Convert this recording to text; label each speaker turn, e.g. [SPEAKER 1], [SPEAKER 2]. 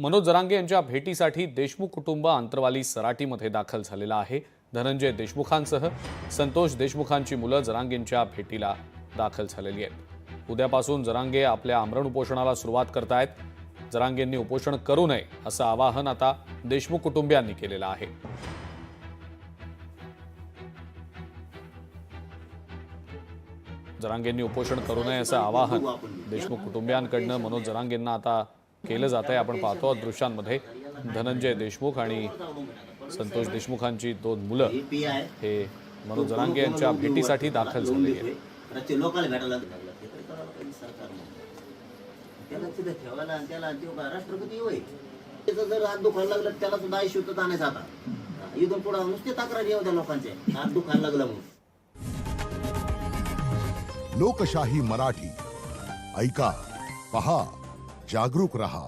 [SPEAKER 1] मनोज जरांगे यांच्या भेटीसाठी देशमुख कुटुंब आंतरवाली सराटीमध्ये दाखल झालेला आहे। धनंजय देशमुखांसह संतोष देशमुखांची मुलं जरांगेंच्या भेटीला दाखल झालेली आहेत। उद्यापासून जरांगे आपल्या आमरण उपोषणाला सुरुवात करतायत। जरांगेंनी उपोषण करू नये असं आवाहन आता देशमुख कुटुंबियांनी केलेलं आहे। जरांगेंनी उपोषण करू नये असं आवाहन देशमुख कुटुंबियांकडनं मनोज जरांगेंना आता केलं जात आहे। आपण पाहतो दृश्यांमध्ये धनंजय देशमुख आणि संतोष देशमुखांची दोन मुलं हे मनोज जरांगे यांच्या भेटीसाठी दाखल झालेली आहेत।
[SPEAKER 2] राष्ट्रपती होय जर हात दुखायला लागलं त्याला सुद्धा आयुष्यात आणायचं आता इथून पुढे नुसते तक्रारी येऊ द्या लोकांचे हात दुखायला लागलं म्हणून।
[SPEAKER 3] लोकशाही मराठी ऐका, पहा, जागरूक रहा।